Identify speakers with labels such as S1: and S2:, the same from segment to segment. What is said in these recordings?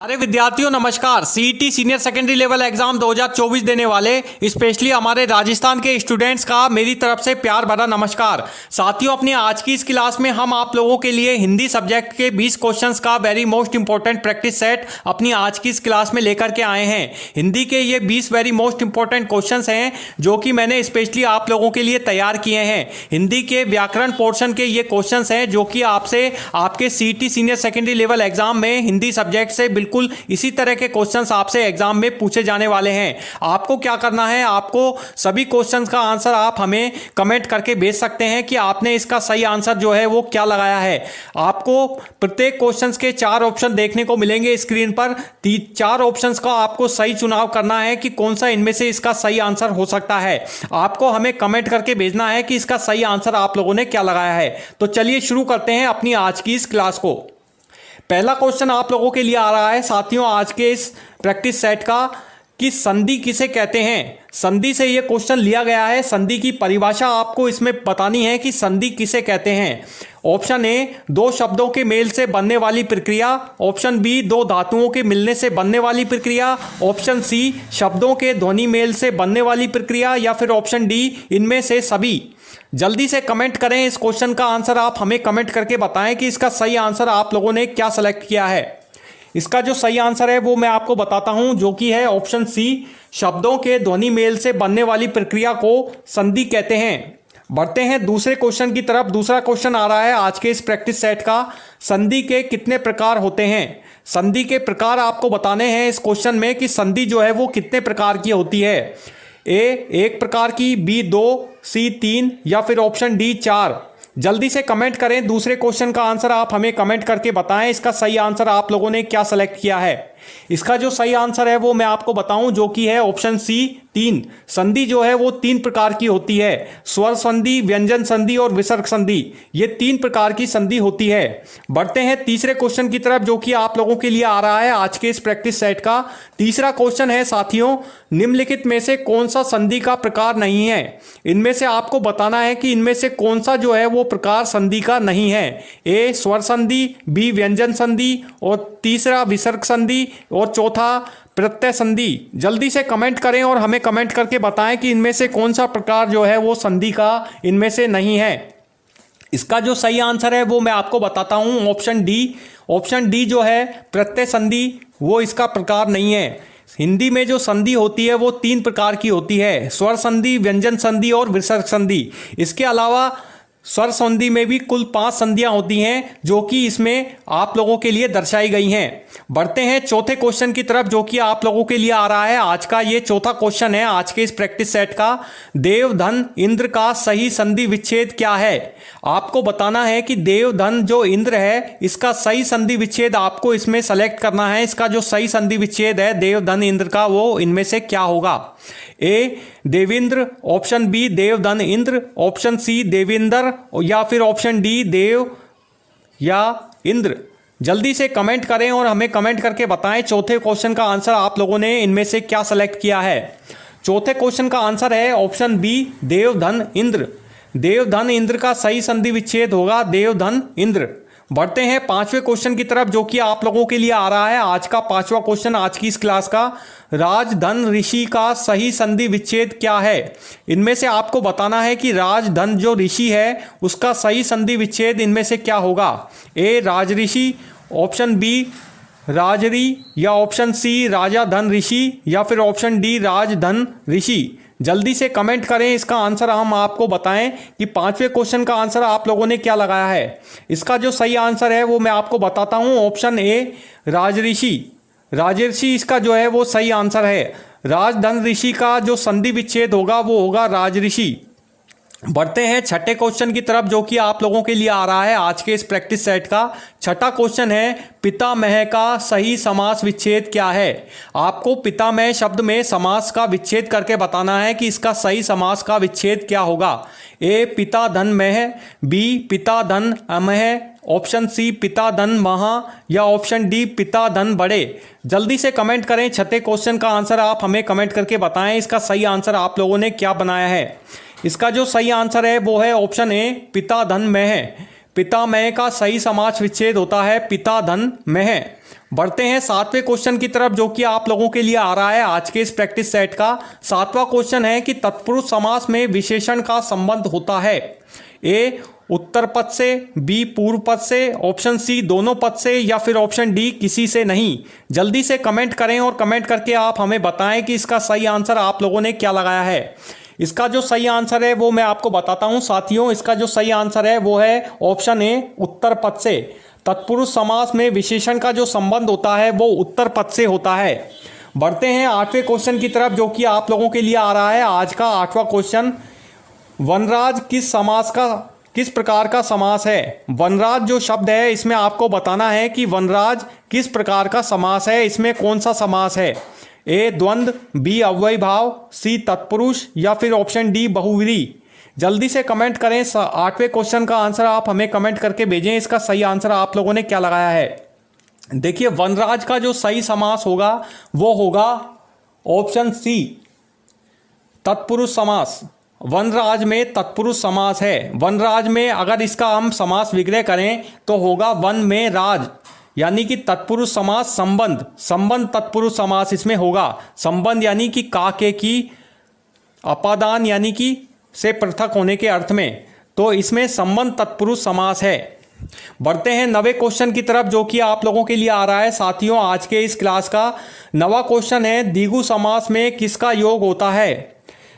S1: अरे विद्यार्थियों नमस्कार। CET senior secondary level exam 2024 देने वाले स्पेशली हमारे राजस्थान के स्टूडेंट्स का मेरी तरफ से प्यार भरा नमस्कार। साथियों अपनी आज की इस क्लास में हम आप लोगों के लिए हिंदी सब्जेक्ट के 20 क्वेश्चंस का very most important practice set अपनी आज की इस क्लास में लेकर के आए हैं। हिंदी के ये 20 वेरी मोस्ट इंपॉर्टेंट क्वेश्चंस हैं जो कि मैंने स्पेशली आप लोगों के लिए तैयार किए हैं। हिंदी के व्याकरण पोर्शन के ये क्वेश्चंस हैं जो कि आपसे आपके CET senior secondary level exam में हिंदी सब्जेक्ट से बिल्कुल इसी तरह के क्वेश्चंस आपसे एग्जाम में पूछे जाने वाले हैं। आपको क्या करना है, आपको सभी क्वेश्चंस का आंसर आप हमें कमेंट करके भेज सकते हैं कि आपने इसका सही आंसर जो है वो क्या लगाया है। आपको प्रत्येक क्वेश्चंस के 4 ऑप्शन देखने को मिलेंगे स्क्रीन पर। 4 ऑप्शंस का आपको सही चुनाव करना है कि कौन सा इनमें से इसका सही आंसर हो सकता है। आपको हमें कमेंट करके भेजना है कि इसका सही आंसर आप लोगों ने क्या लगाया है। तो चलिए शुरू करते हैं अपनी आज की इस क्लास को। पहला क्वेश्चन आप लोगों के लिए आ रहा है साथियों आज के इस प्रैक्टिस सेट का कि संधि किसे कहते हैं। संधि से यह क्वेश्चन लिया गया है। संधि की परिभाषा आपको इसमें बतानी है कि संधि किसे कहते हैं। ऑप्शन ए 2 शब्दों के मेल से बनने वाली प्रक्रिया, ऑप्शन बी 2 धातुओं के मिलने से बनने वाली प्रक्रिया, ऑप्शन सी शब्दों के ध्वनि मेल से बनने वाली प्रक्रिया, या फिर ऑप्शन डी इनमें से सभी। जल्दी से कमेंट करें। इस क्वेश्चन का आंसर आप हमें कमेंट करके बताएं कि इसका सही आंसर आप लोगों ने क्या सेलेक्ट किया है। इसका जो सही आंसर है वो मैं आपको बताता हूं जो कि है ऑप्शन सी, शब्दों के ध्वनि मेल से बनने वाली प्रक्रिया को संधि कहते हैं। बढ़ते हैं दूसरे क्वेश्चन की तरफ। दूसरा क्वेश्चन आ रहा है आज के इस प्रैक्टिस सेट का, संधि के कितने प्रकार होते हैं। संधि के प्रकार आपको बताने हैं इस क्वेश्चन में कि संधि जो है वो कितने प्रकार की होती है। ए 1 प्रकार की, बी 2, सी 3, या फिर ऑप्शन डी 4। जल्दी से कमेंट करें। दूसरे क्वेश्चन का आंसर आप हमें कमेंट करके बताएं इसका सही आंसर आप लोगों ने क्या सेलेक्ट किया है। इसका जो सही आंसर है वो मैं आपको बताऊं जो कि है ऑप्शन सी 3। संधि जो है वो 3 प्रकार की होती है। स्वर संधि, व्यंजन संधि और विसर्ग संधि, ये 3 प्रकार की संधि होती है। बढ़ते हैं तीसरे क्वेश्चन की तरफ जो कि आप लोगों के लिए आ रहा है आज के इस प्रैक्टिस सेट का। तीसरा क्वेश्चन है साथियों, निम्नलिखित में से कौन सा संधि का प्रकार नहीं है। इनमें से आपको बताना है कि इनमें से कौन सा जो है वो प्रकार संधि का नहीं है। ए स्वर संधि, बी व्यंजन संधि, और तीसरा विसर्ग संधि, और चौथा प्रत्यय संधि। जल्दी से कमेंट करें और हमें कमेंट करके बताएं कि इनमें से कौन सा प्रकार जो है वो संधि का इनमें से नहीं है। इसका जो सही आंसर है वो मैं आपको बताता हूं ऑप्शन डी। ऑप्शन डी जो है प्रत्यय संधि वो इसका प्रकार नहीं है। हिंदी में जो संधि होती है वो 3 प्रकार की होती है, स्वर संधि, व्यंजन संधि और विसर्ग संधि। इसके अलावा स्वर संधि में भी कुल 5 संधियां होती हैं जो कि इसमें आप लोगों के लिए दर्शाई गई हैं। बढ़ते हैं चौथे क्वेश्चन की तरफ जो कि आप लोगों के लिए आ रहा है आज का ये चौथा क्वेश्चन है आज के इस प्रैक्टिस सेट का। देव धन इंद्र का सही संधि विच्छेद क्या है। आपको बताना है कि देव धन जो इंद्र है इसका सही संधि विच्छेद आपको इसमें सेलेक्ट करना है। इसका जो सही संधि विच्छेद है देव धन इंद्र का वो इनमें से क्या होगा। ए देवेंद्र, ऑप्शन बी देव धन इंद्र, ऑप्शन सी देवेंद्र, या फिर ऑप्शन डी देव या इंद्र। जल्दी से कमेंट करें और हमें कमेंट करके बताएं चौथे क्वेश्चन का आंसर आप लोगों ने इनमें से क्या सेलेक्ट किया है। चौथे क्वेश्चन का आंसर है ऑप्शन बी देव धन इंद्र। देव धन इंद्र का सही संधि विच्छेद होगा देव धन इंद्र। बढ़ते हैं 5वें क्वेश्चन की तरफ जो कि आप लोगों के लिए आ रहा है आज का 5वां क्वेश्चन आज की इस क्लास का। राजधन ऋषि का सही संधि विच्छेद क्या है। इनमें से आपको बताना है कि राजधन जो ऋषि है उसका सही संधि विच्छेद इनमें से क्या होगा। ए राजऋषि, ऑप्शन बी राजरी, या ऑप्शन सी राजा धन ऋषि, या फिर ऑप्शन डी राजधन ऋषि। जल्दी से कमेंट करें इसका आंसर हम आपको बताएं कि 5वें क्वेश्चन का आंसर आप लोगों ने क्या लगाया है। इसका जो सही आंसर है वो मैं आपको बताता हूं ऑप्शन ए राजऋषि। राजऋषि इसका जो है वो सही आंसर है। राजधन ऋषि का जो संधि विच्छेद होगा वो होगा राजऋषि। बढ़ते हैं छठे क्वेश्चन की तरफ जो कि आप लोगों के लिए आ रहा है आज के इस प्रैक्टिस सेट का। छठा क्वेश्चन है पितामह का सही समास विच्छेद क्या है। आपको पितामह शब्द में समास का विच्छेद करके बताना है कि इसका सही समास का विच्छेद क्या होगा। ए पिता धन मह, बी पिता धन अमह, ऑप्शन सी पिता धन महा, या ऑप्शन डी पिता धन बड़े। जल्दी से कमेंट करें। छठे क्वेश्चन का आंसर आप हमें कमेंट करके बताएं इसका सही आंसर आप लोगों ने क्या बनाया है। इसका जो सही आंसर है वो है ऑप्शन ए पिता धन मह। पितामह का सही समास विच्छेद होता है पिता धन मह। बढ़ते हैं 7वें क्वेश्चन की तरफ, जो कि आप लोगों के लिए आ रहा है आज के इस प्रैक्टिस सेट का। 7वां क्वेश्चन है कि तत्पुरुष समास में विशेषण का संबंध होता है। ए उत्तर पद से, बी पूर्व पद से, ऑप्शन सी दोनों पद से, या फिर ऑप्शन डी किसी से नहीं। जल्दी से कमेंट करें और कमेंट करके आप हमें बताएं कि इसका सही आंसर आप लोगों ने क्या लगाया है। इसका जो सही आंसर है वो मैं आपको बताता हूं साथियों। इसका जो सही आंसर है वो है ऑप्शन ए उत्तर पद से। तत्पुरुष समास में विशेषण का जो संबंध होता है वो उत्तर पद से होता है। बढ़ते हैं 8वें क्वेश्चन की तरफ, जो कि आप लोगों के लिए आ रहा है आज का 8वां क्वेश्चन। वनराज किस प्रकार का समास है। वनराज जो शब्द है इसमें आपको बताना है कि वनराज किस प्रकार का समास है, इसमें कौन सा समास है। ए द्वंद्व, बी अव्ययी भाव, सी तत्पुरुष, या फिर ऑप्शन डी बहुव्रीहि। जल्दी से कमेंट करें। 8वें क्वेश्चन का आंसर आप हमें कमेंट करके भेजें। इसका सही आंसर आप लोगों ने क्या लगाया है। देखिए वनराज का जो सही समास होगा वो होगा ऑप्शन सी तत्पुरुष समास। वनराज में तत्पुरुष समास है। वनराज में अगर इसका हम समास विग्रह करें तो होगा वन में राज, यानी कि तत्पुरुष समास संबंध तत्पुरुष समास इसमें होगा। संबंध यानी कि का के की, अपादान यानी कि से पृथक होने के अर्थ में, तो इसमें संबंध तत्पुरुष समास है। बढ़ते हैं 9वें क्वेश्चन की तरफ, जो कि आप लोगों के लिए आ रहा है साथियों आज के इस क्लास का। 9वां क्वेश्चन है द्विगु समास में किसका योग होता है।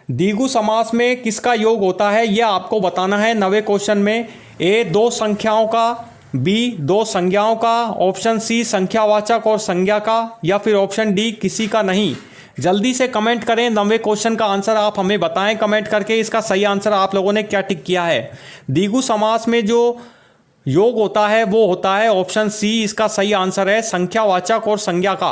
S1: द्विगु समास में किसका योग होता है यह आपको बताना है 9वें क्वेश्चन में। ए दो संख्याओं का, बी दो संज्ञाओं का, ऑप्शन सी संख्यावाचक और संज्ञा का, या फिर ऑप्शन डी किसी का नहीं। जल्दी से कमेंट करें। 9वें क्वेश्चन का आंसर आप हमें बताएं कमेंट करके इसका सही आंसर आप लोगों ने क्या टिक किया है। द्विगु समास में जो योग होता है वो होता है ऑप्शन सी, इसका सही आंसर है संख्यावाचक और संज्ञा का।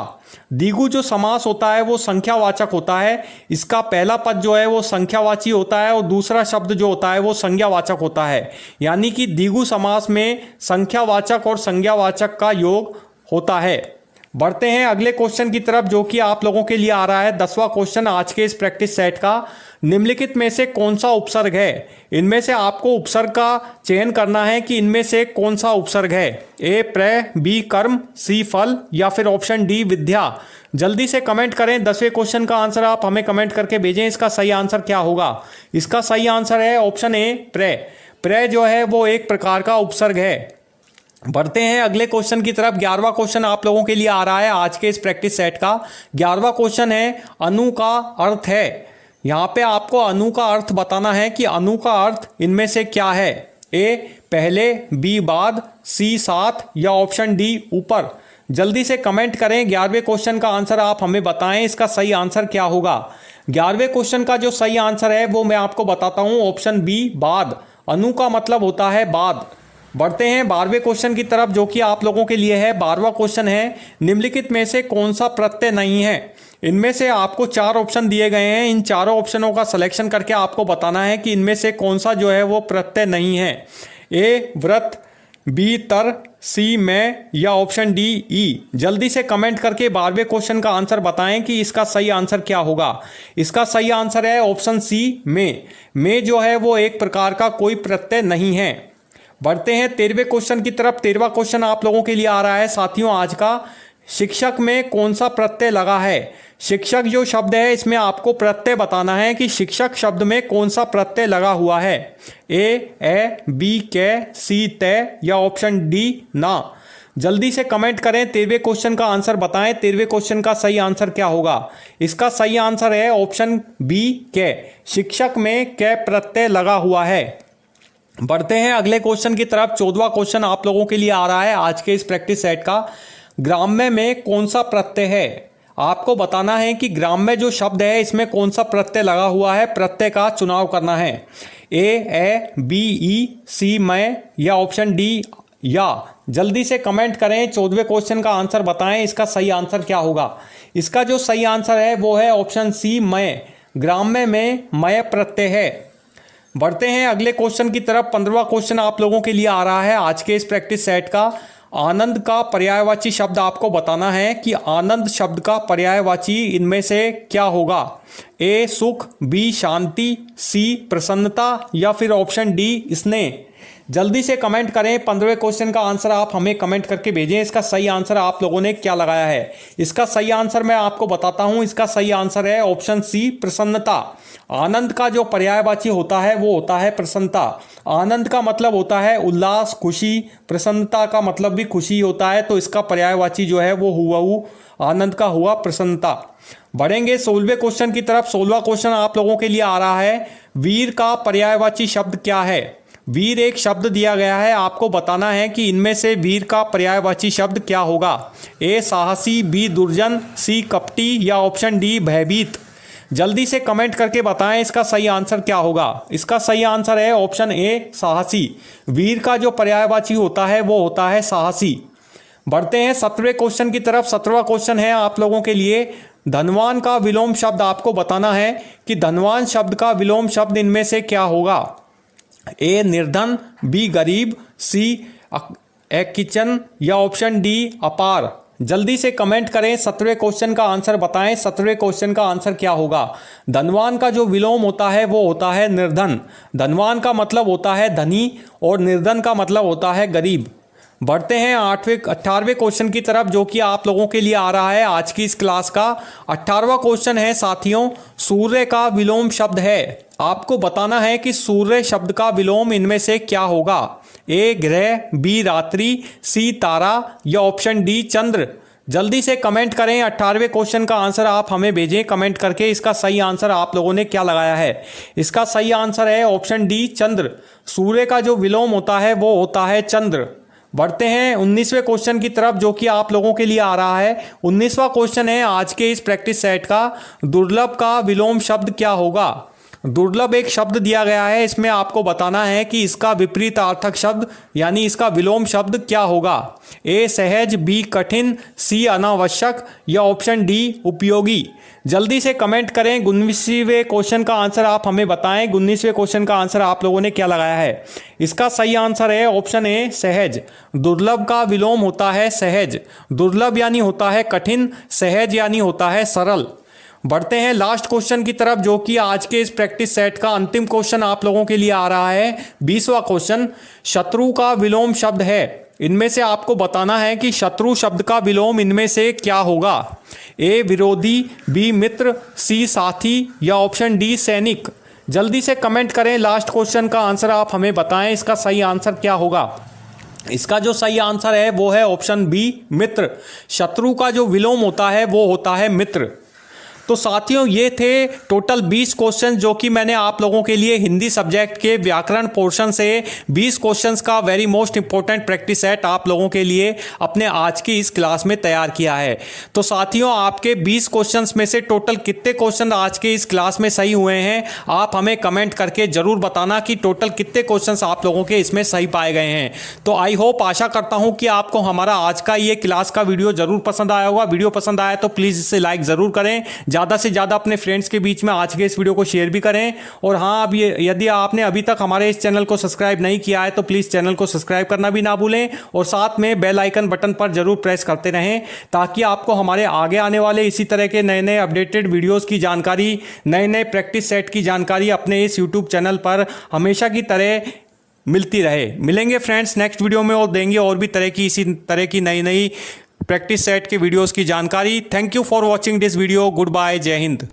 S1: द्विगु जो समास होता है वो संख्यावाचक होता है। इसका पहला पद जो है वो संख्यावाची होता है और दूसरा शब्द जो होता है वो संज्ञावाचक होता है। यानी कि द्विगु समास में संख्यावाचक और संज्ञावाचक का योग होता है। बढ़ते हैं अगले क्वेश्चन की तरफ, जो कि आप लोगों के लिए आ रहा है 10वां क्वेश्चन आज के इस प्रैक्टिस सेट का। निम्नलिखित में से कौन सा उपसर्ग है। इनमें से आपको उपसर्ग का चयन करना है कि इनमें से कौन सा उपसर्ग है। ए प्रय, बी कर्म, सी फल, या फिर ऑप्शन डी विद्या। जल्दी से कमेंट करें। 10वें क्वेश्चन का आंसर आप हमें कमेंट करके भेजें। इसका सही आंसर क्या होगा। इसका सही आंसर है ऑप्शन ए प्रय। प्रय जो है वो एक प्रकार का उपसर्ग है। बढ़ते हैं अगले क्वेश्चन की तरफ। 11वां क्वेश्चन आप लोगों के लिए आ रहा है आज के इस प्रैक्टिस सेट का। 11वां क्वेश्चन है अनु का अर्थ है। यहाँ पे आपको अनु का अर्थ बताना है कि अनु का अर्थ इनमें से क्या है। ए पहले, बी बाद, सी साथ, या ऑप्शन डी ऊपर। जल्दी से कमेंट करें। 11वें क्वेश्चन का आंसर आप हमें बताएं इसका सही आंसर क्या होगा। 11वें क्वेश्चन का जो सही आंसर है वो मैं आपको बताता हूँ ऑप्शन बी बाद। अनु का मतलब होता है बाद। बढ़ते हैं 12वें क्वेश्चन की तरफ, जो कि आप लोगों के लिए है। 12वां क्वेश्चन है निम्नलिखित में से कौन सा प्रत्यय नहीं है। इनमें से आपको 4 ऑप्शन दिए गए हैं। इन चारों ऑप्शनों का सिलेक्शन करके आपको बताना है कि इनमें से कौन सा जो है वो प्रत्यय नहीं है। ए व्रत, बी तर, सी मैं, या ऑप्शन डी ई। जल्दी से कमेंट करके 12वें क्वेश्चन का आंसर बताएं कि इसका सही आंसर क्या होगा। इसका सही आंसर है ऑप्शन सी में। में जो है वो एक प्रकार का कोई प्रत्यय नहीं है। बढ़ते हैं 13वें क्वेश्चन की तरफ। 13वां क्वेश्चन आप लोगों के लिए आ रहा है साथियों आज का। शिक्षक में कौन सा प्रत्यय लगा है। शिक्षक जो शब्द है इसमें आपको प्रत्यय बताना है कि शिक्षक शब्द में कौन सा प्रत्यय लगा हुआ है। ए, बी के, सी तय, या ऑप्शन डी ना। जल्दी से कमेंट करें। 13वें क्वेश्चन का आंसर बताएं। 13वें क्वेश्चन का सही आंसर क्या होगा। इसका सही आंसर है ऑप्शन बी के। शिक्षक में के प्रत्यय लगा हुआ है। बढ़ते हैं अगले क्वेश्चन की तरफ। 14वां क्वेश्चन आप लोगों के लिए आ रहा है आज के इस प्रैक्टिस सेट का। ग्राम्य में कौन सा प्रत्यय है। आपको बताना है कि ग्राम्य जो शब्द है इसमें कौन सा प्रत्यय लगा हुआ है। प्रत्यय का चुनाव करना है। ए, बी, ई, सी मैं, या ऑप्शन डी या। जल्दी से कमेंट करें। 14वें क्वेश्चन का आंसर बताएं इसका सही आंसर क्या होगा। इसका जो सही आंसर है वो है ऑप्शन सी मैं। ग्राम्य में मय प्रत्यय है। बढ़ते हैं अगले क्वेश्चन की तरफ। 15वां क्वेश्चन आप लोगों के लिए आ रहा है आज के इस प्रैक्टिस सेट का। आनंद का पर्यायवाची शब्द आपको बताना है कि आनंद शब्द का पर्यायवाची इनमें से क्या होगा। ए सुख, बी शांति, सी प्रसन्नता, या फिर ऑप्शन डी स्नेह। जल्दी से कमेंट करें 15वें क्वेश्चन का आंसर आप हमें कमेंट करके भेजें। इसका सही आंसर आप लोगों ने क्या लगाया है? इसका सही आंसर मैं आपको बताता हूं। इसका सही आंसर है ऑप्शन सी, प्रसन्नता। आनंद का जो पर्यायवाची होता है वो होता है प्रसन्नता। आनंद का मतलब होता है उल्लास, खुशी। प्रसन्नता का मतलब भी खुशी होता है, तो इसका पर्यायवाची जो है वो हुआ आनंद का हुआ प्रसन्नता। बढ़ेंगे 16वें क्वेश्चन की तरफ। 16वां क्वेश्चन आप लोगों के लिए आ रहा है, वीर का पर्यायवाची शब्द क्या है? वीर एक शब्द दिया गया है, आपको बताना है कि इनमें से वीर का पर्यायवाची शब्द क्या होगा। ए साहसी, बी दुर्जन, सी कपटी या ऑप्शन डी भयभीत। जल्दी से कमेंट करके बताएं इसका सही आंसर क्या होगा। इसका सही आंसर है ऑप्शन ए, साहसी। वीर का जो पर्यायवाची होता है वो होता है साहसी। बढ़ते हैं 17वें क्वेश्चन की तरफ। 17वां क्वेश्चन है आप लोगों के लिए, धनवान का विलोम शब्द आपको बताना है कि धनवान शब्द का विलोम शब्द इनमें से क्या होगा। ए निर्धन, बी गरीब, सी किचन या ऑप्शन डी अपार। जल्दी से कमेंट करें, 17वें क्वेश्चन का आंसर बताएं। 17वें क्वेश्चन का आंसर क्या होगा? धनवान का जो विलोम होता है वो होता है निर्धन। धनवान का मतलब होता है धनी और निर्धन का मतलब होता है गरीब। बढ़ते हैं 18वें क्वेश्चन की तरफ, जो कि आप लोगों के लिए आ रहा है आज की इस क्लास का। 18वां क्वेश्चन है साथियों, सूर्य का विलोम शब्द है। आपको बताना है कि सूर्य शब्द का विलोम इनमें से क्या होगा। ए ग्रह, बी रात्रि, सी तारा या ऑप्शन डी चंद्र। जल्दी से कमेंट करें, 18वें क्वेश्चन का आंसर आप हमें भेजें कमेंट करके। इसका सही आंसर आप लोगों ने क्या लगाया है? इसका सही आंसर है ऑप्शन डी चंद्र। सूर्य का जो विलोम होता है वो होता है चंद्र। बढ़ते हैं 19वें क्वेश्चन की तरफ, जो कि आप लोगों के लिए आ रहा है। 19वां क्वेश्चन है आज के इस प्रैक्टिस सेट का, दुर्लभ का विलोम शब्द क्या होगा। दुर्लभ एक शब्द दिया गया है, इसमें आपको बताना है कि इसका विपरीतार्थक शब्द यानी इसका विलोम शब्द क्या होगा। ए सहज, बी कठिन, सी अनावश्यक या ऑप्शन डी उपयोगी। जल्दी से कमेंट करें, 19वें क्वेश्चन का आंसर आप हमें बताएं। 19वें क्वेश्चन का आंसर आप लोगों ने क्या लगाया है? इसका सही आंसर है ऑप्शन ए सहज। दुर्लभ का विलोम होता है सहज। दुर्लभ यानी होता है कठिन, सहज यानी होता है सरल। बढ़ते हैं लास्ट क्वेश्चन की तरफ, जो कि आज के इस प्रैक्टिस सेट का अंतिम क्वेश्चन आप लोगों के लिए आ रहा है। 20वां क्वेश्चन, शत्रु का विलोम शब्द है। इनमें से आपको बताना है कि शत्रु शब्द का विलोम इनमें से क्या होगा। ए विरोधी, बी मित्र, सी साथी या ऑप्शन डी सैनिक। जल्दी से कमेंट करें, लास्ट क्वेश्चन का आंसर आप हमें बताएं, इसका सही आंसर क्या होगा। इसका जो सही आंसर है वो है ऑप्शन बी मित्र। शत्रु का जो विलोम होता है वो होता है मित्र। तो साथियों ये थे टोटल 20 क्वेश्चन, जो कि मैंने आप लोगों के लिए हिंदी सब्जेक्ट के व्याकरण पोर्शन से 20 क्वेश्चंस का very most important practice set आप लोगों के लिए अपने आज की इस क्लास में तैयार किया है। तो साथियों आपके 20 क्वेश्चंस में से टोटल कितने क्वेश्चन आज के इस क्लास में सही हुए हैं, आप हमें कमेंट करके जरूर बताना कि टोटल कितने क्वेश्चन आप लोगों के इसमें सही पाए गए हैं। तो आई होप, आशा करता हूं कि आपको हमारा आज का ये क्लास का वीडियो जरूर पसंद आया होगा। वीडियो पसंद आया तो प्लीज़ इसे लाइक ज़रूर करें, ज़्यादा से ज़्यादा अपने फ्रेंड्स के बीच में आज के इस वीडियो को शेयर भी करें। और हाँ, अब ये यदि आपने अभी तक हमारे इस चैनल को सब्सक्राइब नहीं किया है तो प्लीज़ चैनल को सब्सक्राइब करना भी ना भूलें और साथ में बेल आइकन बटन पर जरूर प्रेस करते रहें, ताकि आपको हमारे आगे आने वाले इसी तरह के नए नए अपडेटेड वीडियोज़ की जानकारी, नए नए प्रैक्टिस सेट की जानकारी अपने इस यूट्यूब चैनल पर हमेशा की तरह मिलती रहे। मिलेंगे फ्रेंड्स नेक्स्ट वीडियो में और देंगे और भी इसी तरह की नई नई प्रैक्टिस सेट के वीडियोस की जानकारी। Thank you for watching this video. Goodbye, जय हिंद।